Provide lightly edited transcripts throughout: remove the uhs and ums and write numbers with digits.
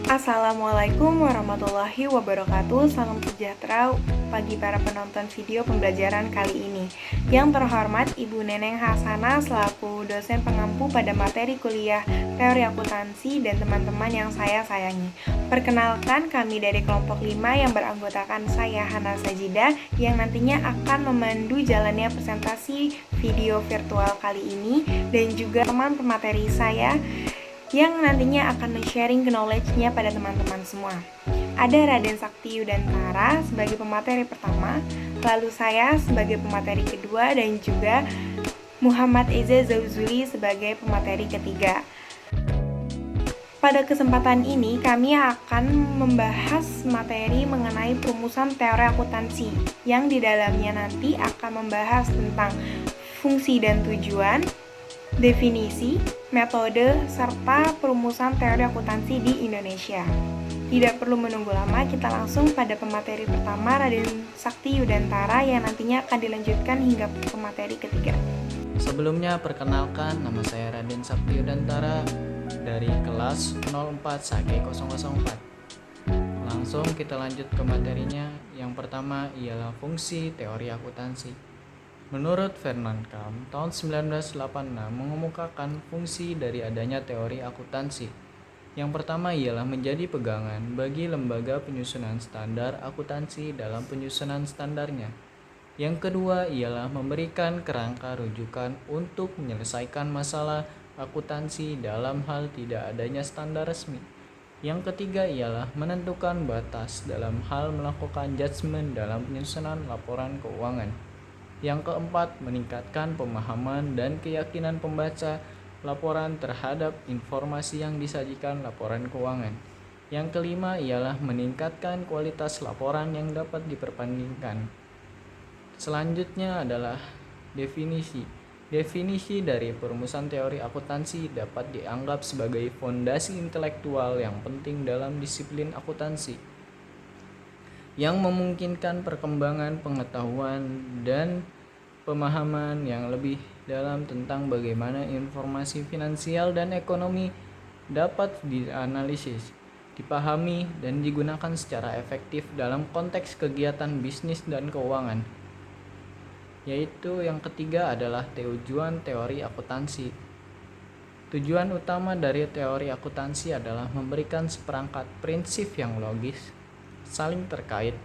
Assalamualaikum warahmatullahi wabarakatuh. Salam sejahtera bagi para penonton video pembelajaran kali ini. Yang terhormat Ibu Neneng Hasanah selaku dosen pengampu pada materi kuliah teori akuntansi dan teman-teman yang saya sayangi. Perkenalkan, kami dari kelompok 5 yang beranggotakan saya Hana Sajidah yang nantinya akan memandu jalannya presentasi video virtual kali ini, dan juga teman pemateri saya yang nantinya akan men-sharing knowledge-nya pada teman-teman semua. Ada Raden Sakti Yudantara sebagai pemateri pertama, lalu saya sebagai pemateri kedua, dan juga Muhammad Eza Zauzuli sebagai pemateri ketiga. Pada kesempatan ini kami akan membahas materi mengenai perumusan teori akuntansi, yang di dalamnya nanti akan membahas tentang fungsi dan tujuan, definisi, metode, serta perumusan teori akuntansi di Indonesia. Tidak perlu menunggu lama, kita langsung pada pemateri pertama, Raden Sakti Yudantara, yang nantinya akan dilanjutkan hingga pemateri ketiga. Sebelumnya perkenalkan, nama saya Raden Sakti Yudantara dari kelas 04 Sage 004. Langsung kita lanjut ke materinya. Yang pertama ialah fungsi teori akuntansi. Menurut Fernand Kam, tahun 1986 mengemukakan fungsi dari adanya teori akuntansi. Yang pertama ialah menjadi pegangan bagi lembaga penyusunan standar akuntansi dalam penyusunan standarnya. Yang kedua ialah memberikan kerangka rujukan untuk menyelesaikan masalah akuntansi dalam hal tidak adanya standar resmi. Yang ketiga ialah menentukan batas dalam hal melakukan judgement dalam penyusunan laporan keuangan. Yang keempat, meningkatkan pemahaman dan keyakinan pembaca laporan terhadap informasi yang disajikan laporan keuangan. Yang kelima ialah meningkatkan kualitas laporan yang dapat diperbandingkan. Selanjutnya adalah definisi. Definisi dari perumusan teori akuntansi dapat dianggap sebagai fondasi intelektual yang penting dalam disiplin akuntansi, yang memungkinkan perkembangan pengetahuan dan pemahaman yang lebih dalam tentang bagaimana informasi finansial dan ekonomi dapat dianalisis, dipahami, dan digunakan secara efektif dalam konteks kegiatan bisnis dan keuangan. Yaitu yang ketiga adalah tujuan teori akuntansi. Tujuan utama dari teori akuntansi adalah memberikan seperangkat prinsip yang logis, saling terkait,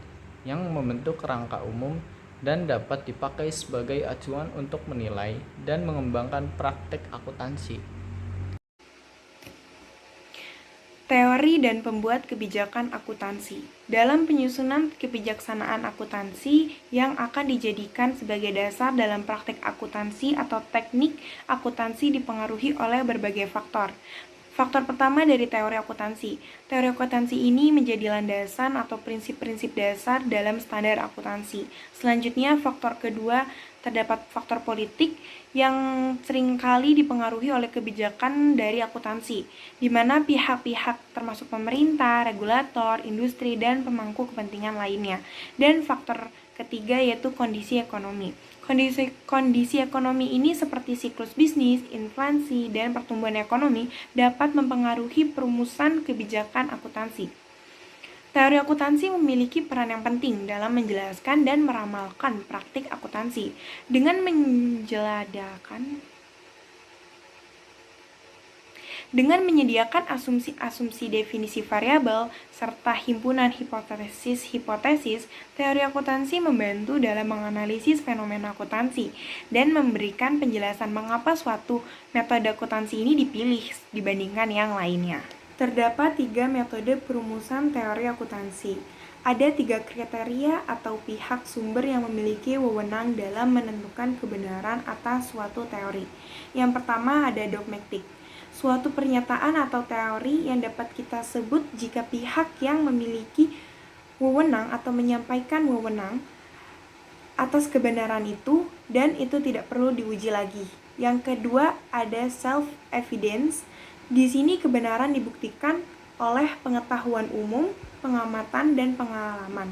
yang membentuk kerangka umum dan dapat dipakai sebagai acuan untuk menilai dan mengembangkan praktek akuntansi. Teori dan pembuat kebijakan akuntansi. Dalam penyusunan kebijaksanaan akuntansi yang akan dijadikan sebagai dasar dalam praktek akuntansi atau teknik akuntansi dipengaruhi oleh berbagai faktor. Faktor pertama dari teori akuntansi. Teori akuntansi ini menjadi landasan atau prinsip-prinsip dasar dalam standar akuntansi. Selanjutnya, faktor kedua, terdapat faktor politik yang seringkali dipengaruhi oleh kebijakan dari akuntansi, di mana pihak-pihak termasuk pemerintah, regulator, industri, dan pemangku kepentingan lainnya. Dan faktor ketiga yaitu kondisi ekonomi. Kondisi ekonomi ini seperti siklus bisnis, inflasi, dan pertumbuhan ekonomi dapat mempengaruhi perumusan kebijakan akuntansi. Teori akuntansi memiliki peran yang penting dalam menjelaskan dan meramalkan praktik akuntansi dengan menyediakan asumsi-asumsi definisi variabel serta himpunan hipotesis-hipotesis. Teori akuntansi membantu dalam menganalisis fenomena akuntansi dan memberikan penjelasan mengapa suatu metode akuntansi ini dipilih dibandingkan yang lainnya. Terdapat 3 metode perumusan teori akuntansi. Ada 3 kriteria atau pihak sumber yang memiliki wewenang dalam menentukan kebenaran atas suatu teori. Yang pertama ada dogmatik. Suatu pernyataan atau teori yang dapat kita sebut jika pihak yang memiliki wewenang atau menyampaikan wewenang atas kebenaran itu, dan itu tidak perlu diuji lagi. Yang kedua ada self-evidence. Di sini kebenaran dibuktikan oleh pengetahuan umum, pengamatan, dan pengalaman.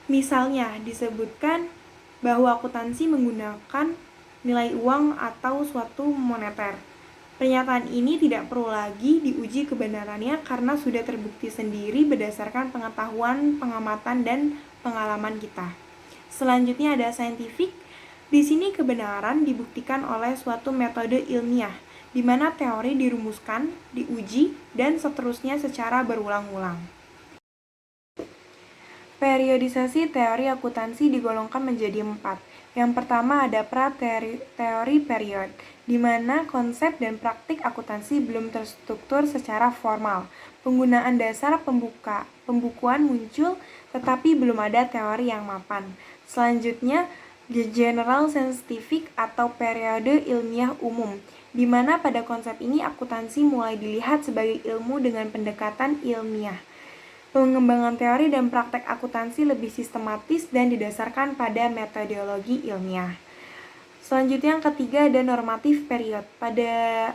Misalnya disebutkan bahwa akuntansi menggunakan nilai uang atau suatu moneter. Pernyataan ini tidak perlu lagi diuji kebenarannya karena sudah terbukti sendiri berdasarkan pengetahuan, pengamatan, dan pengalaman kita. Selanjutnya ada scientific. Di sini kebenaran dibuktikan oleh suatu metode ilmiah, di mana teori dirumuskan, diuji, dan seterusnya secara berulang-ulang. Periodisasi teori akuntansi digolongkan menjadi 4. Yang pertama ada pra-teori period, di mana konsep dan praktik akuntansi belum terstruktur secara formal. Penggunaan dasar pembukuan muncul, tetapi belum ada teori yang mapan. Selanjutnya, general scientific atau periode ilmiah umum, di mana pada konsep ini akuntansi mulai dilihat sebagai ilmu dengan pendekatan ilmiah. Pengembangan teori dan praktek akuntansi lebih sistematis dan didasarkan pada metodologi ilmiah. Selanjutnya yang ketiga ada normatif period. Pada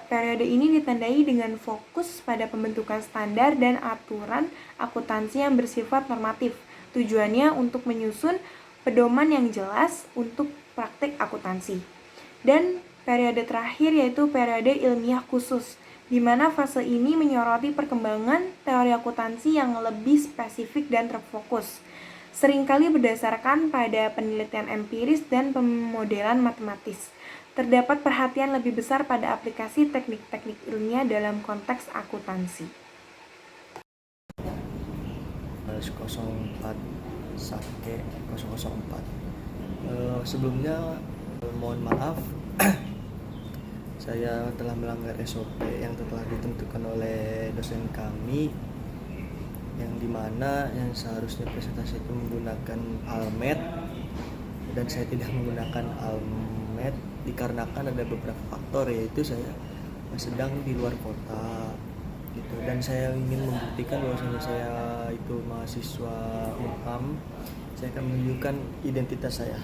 periode ini ditandai dengan fokus pada pembentukan standar dan aturan akuntansi yang bersifat normatif. Tujuannya untuk menyusun pedoman yang jelas untuk praktek akuntansi. Dan periode terakhir yaitu periode ilmiah khusus, di mana fase ini menyoroti perkembangan teori akuntansi yang lebih spesifik dan terfokus, seringkali berdasarkan pada penelitian empiris dan pemodelan matematis. Terdapat perhatian lebih besar pada aplikasi teknik-teknik ilmiah dalam konteks akuntansi. 04 Sake 004. Sebelumnya mohon maaf saya telah melanggar SOP yang telah ditentukan oleh dosen kami, yang dimana yang seharusnya presentasi itu menggunakan Almed dan saya tidak menggunakan Almed dikarenakan ada beberapa faktor, yaitu saya sedang di luar kota gitu, dan saya ingin membuktikan bahwasanya saya itu mahasiswa Unham. Saya akan menunjukkan identitas saya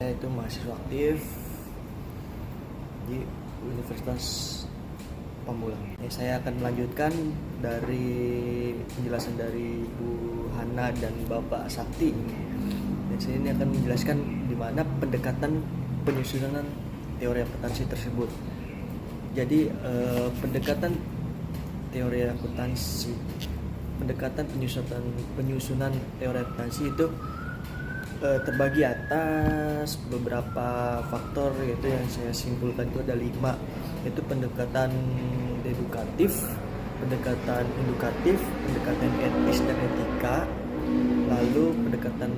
itu mahasiswa aktif di Universitas Pamulang. Saya akan melanjutkan dari penjelasan dari Bu Hana dan Bapak Sakti. Dan saya ini akan menjelaskan di mana pendekatan penyusunan teori akuntansi tersebut. Jadi pendekatan teori akuntansi, pendekatan penyusunan teori akuntansi itu terbagi atas beberapa faktor, yaitu yang saya simpulkan itu ada 5, yaitu pendekatan edukatif, pendekatan edukatif, pendekatan etis dan etika, lalu pendekatan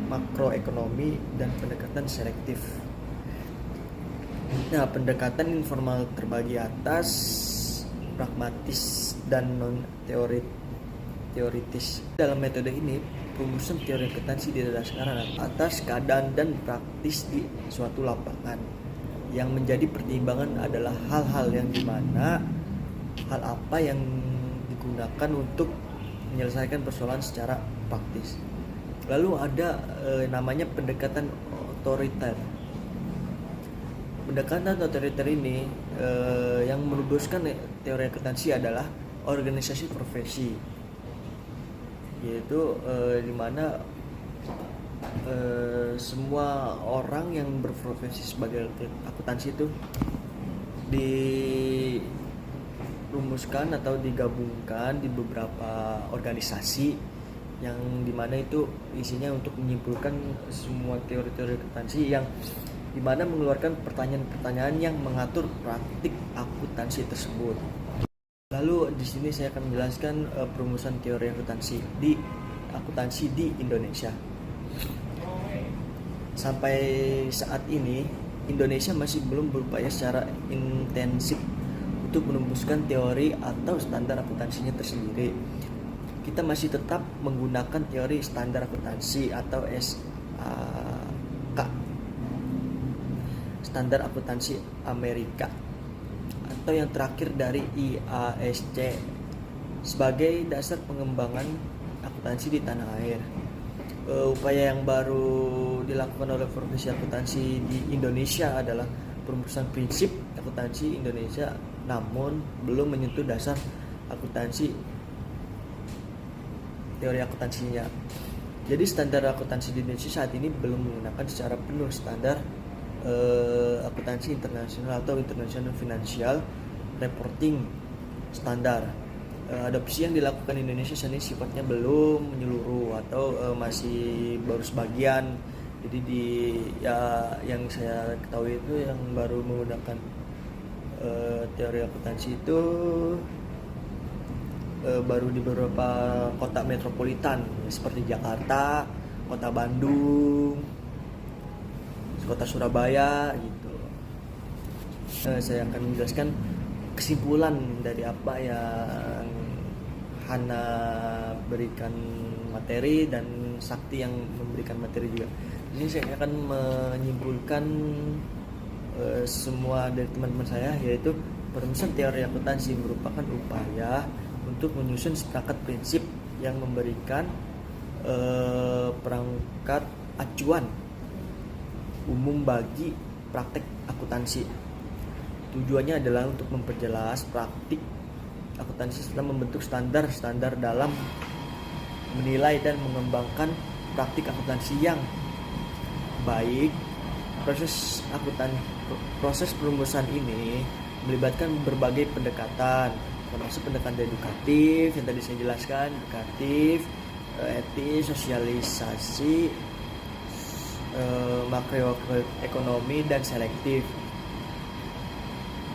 makroekonomi, dan pendekatan selektif. Nah, pendekatan informal terbagi atas pragmatis dan non teoritis. Dalam metode ini, rumusan teori akuntansi didasarkan atas keadaan dan praktis di suatu lapangan. Yang menjadi pertimbangan adalah hal-hal yang dimana hal apa yang digunakan untuk menyelesaikan persoalan secara praktis. Lalu ada namanya pendekatan otoriter. Pendekatan otoriter ini yang merumuskan teori akuntansi adalah organisasi profesi, yaitu di mana semua orang yang berprofesi sebagai akuntansi itu dirumuskan atau digabungkan di beberapa organisasi, yang dimana itu isinya untuk menyimpulkan semua teori-teori akuntansi yang dimana mengeluarkan pertanyaan-pertanyaan yang mengatur praktik akuntansi tersebut. Lalu di sini saya akan menjelaskan perumusan teori akuntansi di Indonesia. Sampai saat ini Indonesia masih belum berupaya secara intensif untuk merumuskan teori atau standar akuntansinya tersendiri. Kita masih tetap menggunakan teori standar akuntansi atau SAK, standar akuntansi Amerika, atau yang terakhir dari IASC, sebagai dasar pengembangan akuntansi di tanah air. Upaya yang baru dilakukan oleh profesi akuntansi di Indonesia adalah perumusan prinsip akuntansi Indonesia, namun belum menyentuh dasar akuntansi, teori akuntansinya. Jadi standar akuntansi di Indonesia saat ini belum menggunakan secara penuh standar akuntansi internasional atau International Financial Reporting Standard. Adopsi yang dilakukan di Indonesia saat ini sifatnya belum menyeluruh atau masih baru sebagian. Jadi yang saya ketahui itu yang baru menggunakan teori akuntansi itu baru di beberapa kota metropolitan seperti Jakarta, kota Bandung, kota Surabaya gitu. Saya akan menjelaskan kesimpulan dari apa yang Hana berikan materi dan Sakti yang memberikan materi juga. Di sini saya akan menyimpulkan semua dari teman-teman saya, yaitu perumusan teori akuntansi merupakan upaya untuk menyusun seperangkat prinsip yang memberikan perangkat acuan umum bagi praktek akuntansi. Tujuannya adalah untuk memperjelas praktik akuntansi serta membentuk standar-standar dalam menilai dan mengembangkan praktik akuntansi yang baik. Proses perumusan ini melibatkan berbagai pendekatan, termasuk pendekatan edukatif yang tadi saya jelaskan, edukatif, etis, sosialisasi, makroekonomi, dan selektif,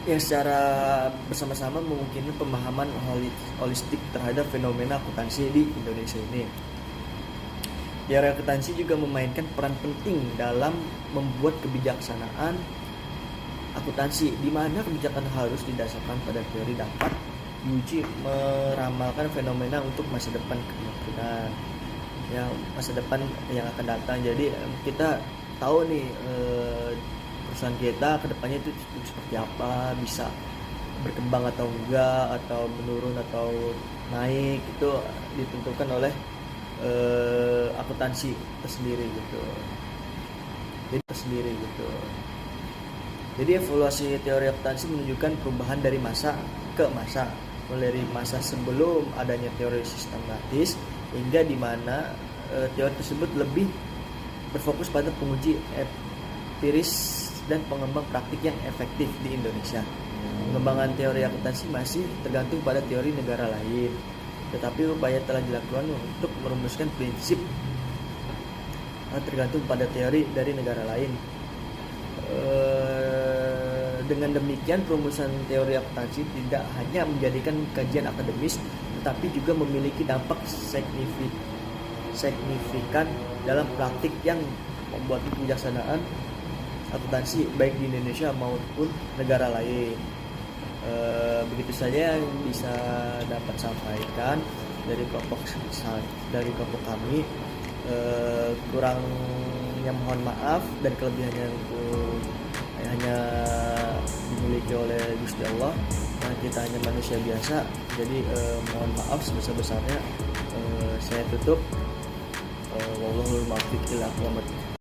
yang secara bersama-sama memungkinkan pemahaman holistik terhadap fenomena akuntansi di Indonesia ini. Teori akuntansi juga memainkan peran penting dalam membuat kebijaksanaan akuntansi, di mana kebijakan harus didasarkan pada teori dapat diuji meramalkan fenomena untuk masa depan kemungkinan, ya masa depan yang akan datang. Jadi kita tahu nih perusahaan kita kedepannya itu seperti apa, bisa berkembang atau enggak, atau menurun atau naik, itu ditentukan oleh akuntansi tersendiri gitu. Jadi evaluasi teori akuntansi menunjukkan perubahan dari masa ke masa, mulai dari masa sebelum adanya teori sistematis hingga di mana teori tersebut lebih berfokus pada penguji empiris dan pengembang praktik yang efektif di Indonesia. Pengembangan teori akuntansi masih tergantung pada teori negara lain, tetapi upaya telah dilakukan untuk merumuskan prinsip tergantung pada teori dari negara lain. Dengan demikian, perumusan teori akuntansi tidak hanya menjadikan kajian akademis, tetapi juga memiliki dampak signifikan dalam praktik yang membuat kebijaksanaan akuntansi baik di Indonesia maupun negara lain. Begitu saja yang bisa dapat sampaikan dari kelompok kami. Kurangnya mohon maaf, dan kelebihannya hanya dimiliki oleh Gusti Allah. Kita hanya manusia biasa, jadi mohon maaf sebesar-besarnya. Saya tutup. Wallahul muwaffiq ila aqwamit